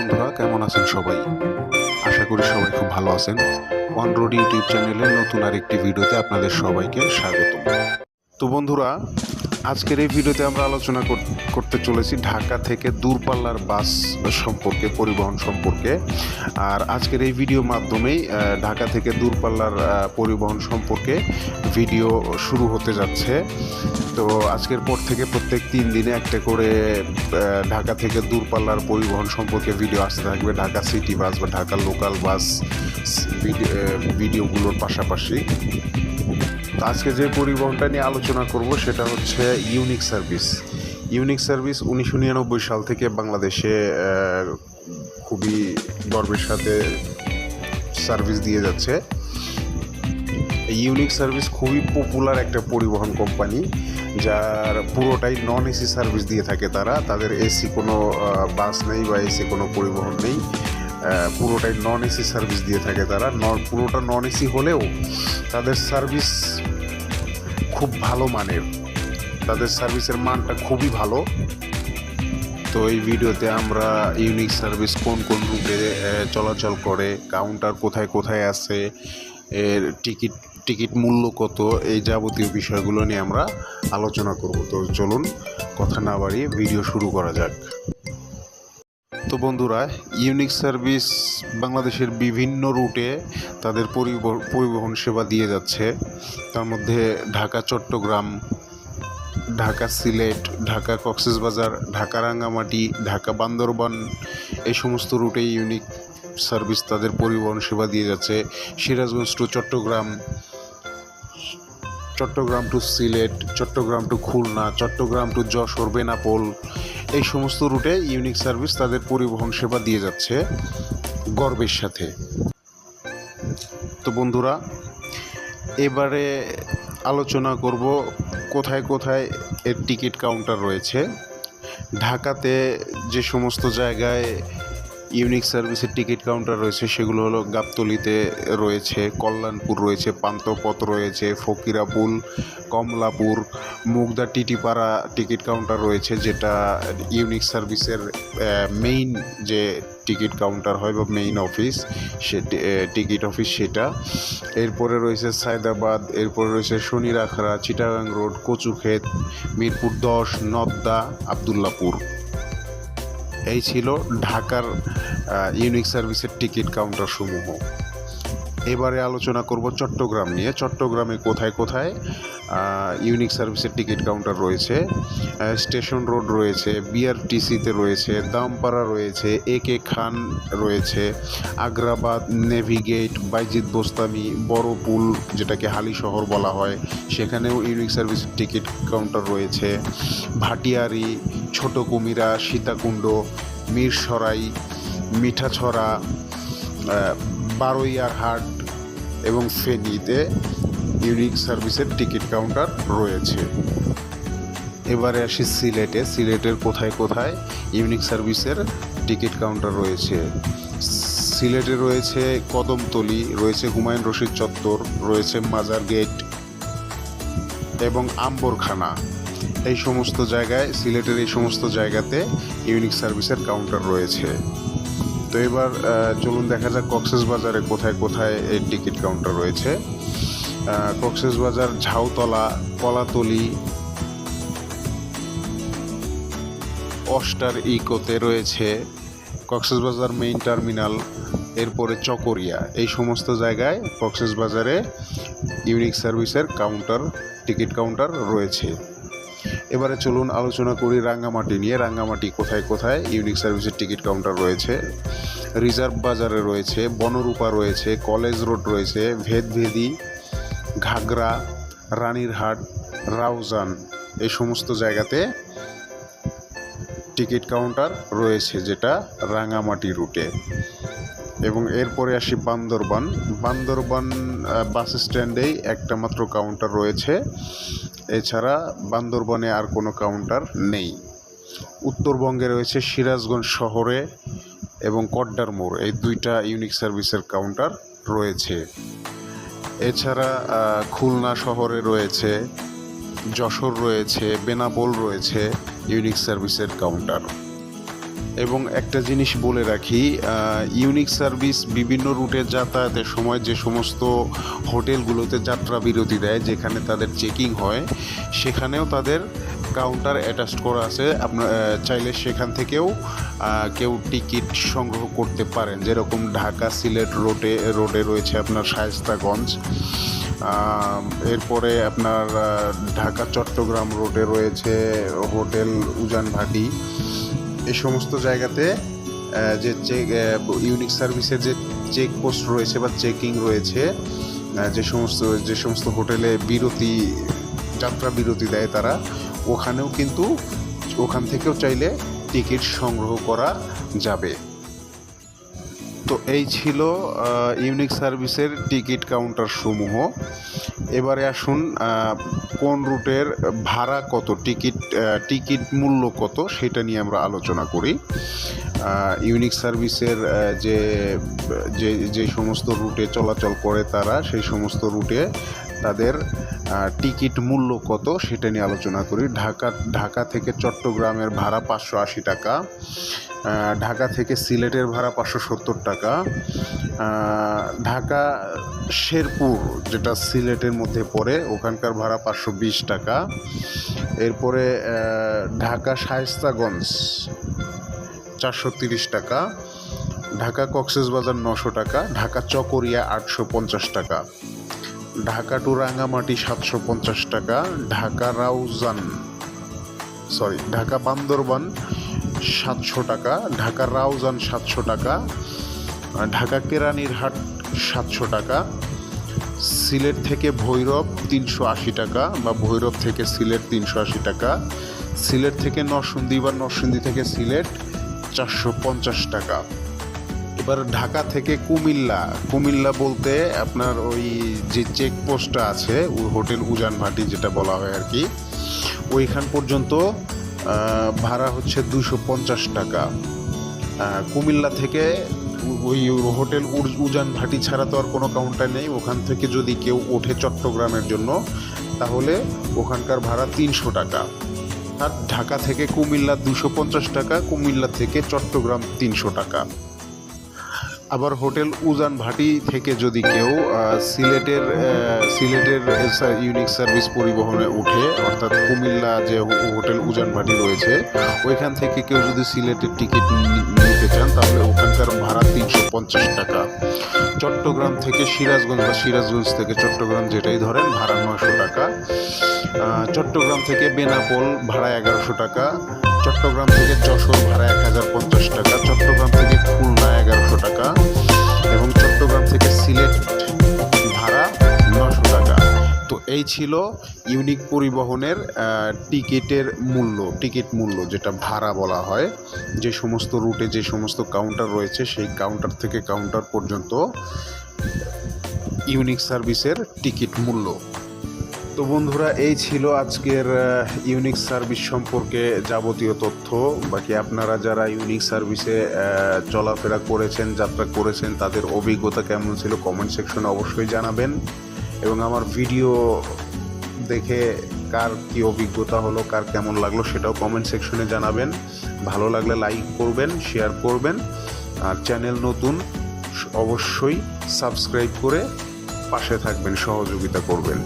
বন্ধুরা, কেমন আছেন সবাই? আশা করি সবাই খুব ভালো আছেন। অন রোড ইউটিউব চ্যানেলের নতুন আরেকটি ভিডিওতে আপনাদের সবাইকে স্বাগতম। তো বন্ধুরা, আজকের এই ভিডিওতে আমরা আলোচনা করতে চলেছি ঢাকা থেকে দূরপাল্লার বাস সম্পর্কে, পরিবহন সম্পর্কে। আর আজকের এই ভিডিওর মাধ্যমেই ঢাকা থেকে দূরপাল্লার পরিবহন সম্পর্কে ভিডিও শুরু হতে যাচ্ছে। তো আজকের পর থেকে প্রত্যেক 3 দিনে একটা করে ঢাকা থেকে দূরপাল্লার পরিবহন সম্পর্কে ভিডিও আসতে থাকবে। ঢাকা সিটি বাস বা ঢাকা লোকাল বাস ভিডিওগুলোর পাশাপাশি। তো আজকে যে পরিবহনটা নিয়ে আলোচনা করব সেটা হচ্ছে ইউনিক সার্ভিস। ইউনিক সার্ভিস 1999 সাল থেকে বাংলাদেশে খুবই গর্বের সাথে সার্ভিস দিয়ে যাচ্ছে। ইউনিক সার্ভিস খুবই পপুলার একটা পরিবহন কোম্পানি, যার পুরোটাই নন এসি সার্ভিস দিয়ে থাকে। তাদের এসি কোনো বাস নেই বা এসি কোনো পরিবহন নেই, পুরোটাই নন এসি সার্ভিস দিয়ে থাকে তারা। পুরোটা নন এসি হলেও তাদের সার্ভিস খুব ভালো মানের, তাদের সার্ভিসের মানটা খুবই ভালো। তো এই ভিডিওতে আমরা ইউনিক সার্ভিস কোন কোন রুটে চলাচল করে, কাউন্টার কোথায় কোথায় আছে, এর টিকিট মূল্য কত, এই যাবতীয় বিষয়গুলো নিয়ে আমরা আলোচনা করব। তো চলুন কথা না বাড়িয়ে ভিডিও শুরু করা যাক। তো বন্ধুরা, ইউনিক সার্ভিস বাংলাদেশের বিভিন্ন রুটে তাদের পরিবহন সেবা দিয়ে যাচ্ছে। তার মধ্যে ঢাকা চট্টগ্রাম, ঢাকা সিলেট, ঢাকা কক্সবাজার, ঢাকা রাঙ্গামাটি, ঢাকা বান্দরবান, এই সমস্ত রুটে ইউনিক সার্ভিস তাদের পরিবহন সেবা দিয়ে যাচ্ছে। Sirajganj to Chittagong, Chittagong to Sylhet, Chittagong to Khulna, Chittagong to Jessore, Benapole, এই সমস্ত রুটে ইউনিক সার্ভিস তাদের পরিবহন সেবা দিয়ে যাচ্ছে গর্বের সাথে। তো বন্ধুরা, এবারে আলোচনা করব কোথায় কোথায় এর টিকিট কাউন্টার রয়েছে। ঢাকাতে যে সমস্ত জায়গায় ইউনিক সার্ভিসের টিকিট কাউন্টার রয়েছে সেগুলো হলো গাবতলীতে রয়েছে, কল্যাণপুর রয়েছে, পান্থপথ রয়েছে, ফকিরাপুল, কমলাপুর, মুগদা টিটিপাড়া টিকিট কাউন্টার রয়েছে, যেটা ইউনিক সার্ভিসের মেইন যে টিকিট কাউন্টার হয় বা মেইন অফিস, সে টিকিট অফিস সেটা। এরপরে রয়েছে সায়দাবাদ, এরপরে রয়েছে শনিরাখড়া, চিটাগাং রোড, কচুক্ষেত, মিরপুর 10, নদ্দা, আবদুল্লাপুর। এই ছিল ঢাকার ইউনিক সার্ভিসের টিকিট কাউন্টার সমূহ। এবারে আলোচনা করব চট্টগ্রাম নিয়ে। চট্টগ্রামে কোথায় কোথায় ইউনিক সার্ভিসের টিকিট কাউন্টার রয়েছে। স্টেশন রোড রয়েছে, বিআরটিসিতে রয়েছে, দামপাড়া রয়েছে, একে খান রয়েছে, আগ্রাবাদ, নেভিগেট, বাইজিদ বোস্তামি, বড়পুল যেটাকে হালি শহর বলা হয়, সেখানেও ইউনিক সার্ভিসের টিকিট কাউন্টার রয়েছে। ভাটিয়ারি, ছোট কুমিরা, সীতাকুণ্ড, মিরসরাই, মিঠাছড়া, বারৈয়ারহাট এবং ফেনীতে ইউনিক সার্ভিসের টিকিট কাউন্টার রয়েছে। এবারে আসি সিলেটে। সিলেটের কোথায় কোথায় ইউনিক সার্ভিসের টিকিট কাউন্টার রয়েছে। সিলেটে রয়েছে কদমতলী, রয়েছে হুমায়ুন রশিদ চত্বর, রয়েছে মাজার গেট এবং আম্বরখানা। এই সমস্ত জায়গায়, সিলেটের এই সমস্ত জায়গাতে ইউনিক সার্ভিসের কাউন্টার রয়েছে। তো এবার চলুন দেখা যাক কক্সবাজারে কোথায় কোথায় এই টিকিট কাউন্টার রয়েছে। কক্সবাজার ঝাউতলা, কলাতলি, অস্টার ইকোতে রয়েছে, কক্সবাজার মেইন টার্মিনাল, এরপরে চকরিয়া, এই সমস্ত জায়গায় কক্সবাজারে ইউনিক সার্ভিসের টিকিট কাউন্টার রয়েছে। এবারে চলুন আলোচনা করি রাঙ্গামাটি নিয়ে। রাঙ্গামাটি কোথায় কোথায় ইউনিক সার্ভিসের টিকিট কাউন্টার রয়েছে। রিজার্ভ বাজারে রয়েছে, বনরূপা রয়েছে, কলেজ রোড রয়েছে, ভেদভেদি, ঘাগরা, রানীরহাট, রাউজান, এই সমস্ত জায়গাতে টিকিট কাউন্টার রয়েছে, যেটা রাঙ্গামাটি রুটে। এবং এরপরে আসি বান্দরবান। বান্দরবান বাস স্ট্যান্ডেই একটা মাত্র কাউন্টার রয়েছে, এছাড়া বান্দরবানে আর কোনো কাউন্টার নেই। উত্তরবঙ্গে রয়েছে সিরাজগঞ্জ শহরে এবং কড্ডার মোড়, এই দুইটা ইউনিক সার্ভিসের কাউন্টার রয়েছে। এছাড়া খুলনা শহরে রয়েছে, যশোর রয়েছে, বেনাপোল রয়েছে ইউনিক সার্ভিসের কাউন্টার। এবং একটা জিনিস বলে রাখি, ইউনিক সার্ভিস বিভিন্ন রুটে যাতায়াতের সময় যে সমস্ত হোটেলগুলোতে যাত্রা বিরতি দেয়, যেখানে তাদের চেকিং হয়, সেখানেও তাদের কাউন্টার অ্যাটাচড করা আছে। আপনার চাইলে সেখান থেকেও কেউ টিকিট সংগ্রহ করতে পারেন। যেরকম ঢাকা সিলেট রোডে রয়েছে আপনার শায়েস্তাগঞ্জ, এরপরে আপনার ঢাকা চট্টগ্রাম রোডে রয়েছে হোটেল উজান ভাটি। এই সমস্ত জায়গাতে যে ইউনিক সার্ভিসের যে চেকপোস্ট রয়েছে বা চেকিং রয়েছে, যে সমস্ত হোটেলে যাত্রা বিরতি দেয় তারা, ওখান থেকেও চাইলে টিকিট সংগ্রহ করা যাবে। তো এই ছিল ইউনিক সার্ভিসের টিকিট কাউন্টার সমূহ। এবারে আসুন কোন রুটের ভাড়া কত, টিকিট মূল্য কত সেটা নিয়ে আমরা আলোচনা করি। ইউনিক সার্ভিসের যে সমস্ত রুটে চলাচল করে তারা, সেই সমস্ত রুটে তাদের টিকিট মূল্য কত সেটা নিয়ে আলোচনা করি। ঢাকা থেকে চট্টগ্রামের ভাড়া 580 টাকা, ঢাকা থেকে সিলেটের ভাড়া 570 টাকা, ঢাকা শেরপুর যেটা সিলেটের মধ্যে পড়ে ওখানকার ভাড়া 520 টাকা। এরপরে ঢাকা শায়েস্তাগঞ্জ 430 টাকা, ঢাকা কক্সবাজার 900 টাকা, ঢাকা চকরিয়া 850 টাকা, ঢাকা টু রাঙামাটি 750 টাকা, ঢাকা বান্দরবান 700 টাকা, ঢাকা রাউজান 700 টাকা, ঢাকা কেরানীরহাট 700 টাকা, সিলেট থেকে ভৈরব 380 টাকা বা ভৈরব থেকে সিলেট 380 টাকা, সিলেট থেকে নরসিংদী বা নরসিংদী থেকে সিলেট 450 টাকা। এবার ঢাকা থেকে কুমিল্লা বলতে আপনার ওই যে চেকপোস্টটা আছে, ওই হোটেল উজান ভাটি যেটা বলা হয় আর কি, ওইখান পর্যন্ত ভাড়া হচ্ছে 250 টাকা। কুমিল্লা থেকে ওই হোটেল উজান ভাটি ছাড়া তো আর কোনো কাউন্টার নেই, ওখান থেকে যদি কেউ ওঠে চট্টগ্রামের জন্য তাহলে ওখানকার ভাড়া 300 টাকা। আর ঢাকা থেকে কুমিল্লা 250 টাকা, কুমিল্লা থেকে চট্টগ্রাম 300 টাকা। আবার হোটেল উজান ভাটি থেকে যদি কেউ সিলেটের ইউনিক সার্ভিস পরিবহনে উঠে, অর্থাৎ কুমিল্লা যে হোটেল উজান ভাটি রয়েছে ওইখান থেকে কেউ যদি সিলেটের টিকিট নিতে চান তাহলে ওখানকার ভাড়া 350 টাকা। চট্টগ্রাম থেকে সিরাজগঞ্জ বা সিরাজগঞ্জ থেকে চট্টগ্রাম যেটাই ধরেন ভাড়া 900 টাকা। চট্টগ্রাম থেকে বেনাপোল ভাড়া 1100 টাকা, চট্টগ্রাম থেকে যশোর ভাড়া 1050 টাকা, চট্টগ্রাম থেকে খুলনা 1100 টাকা এবং চট্টগ্রাম থেকে সিলেট ভাড়া 900 টাকা। তো এই ছিল ইউনিক পরিবহনের টিকিট মূল্য যেটা ভাড়া বলা হয়। যে সমস্ত রুটে যে সমস্ত কাউন্টার রয়েছে সেই কাউন্টার থেকে কাউন্টার পর্যন্ত ইউনিক সার্ভিসের টিকিট মূল্য। তো বন্ধুরা, এই ছিল আজকের ইউনিক সার্ভিস সম্পর্কে যাবতীয় তথ্য। বাকি আপনারা যারা ইউনিক সার্ভিসে চলাফেরা করেছেন, যাত্রা করেছেন, তাদের অভিজ্ঞতা কেমন ছিল কমেন্ট সেকশনে অবশ্যই জানাবেন। এবং আমার ভিডিও দেখে কার কী অভিজ্ঞতা হলো, কার কেমন লাগলো সেটাও কমেন্ট সেকশনে জানাবেন। ভালো লাগলে লাইক করবেন, শেয়ার করবেন, আর চ্যানেল নতুন অবশ্যই সাবস্ক্রাইব করে পাশে থাকবেন, সহযোগিতা করবেন।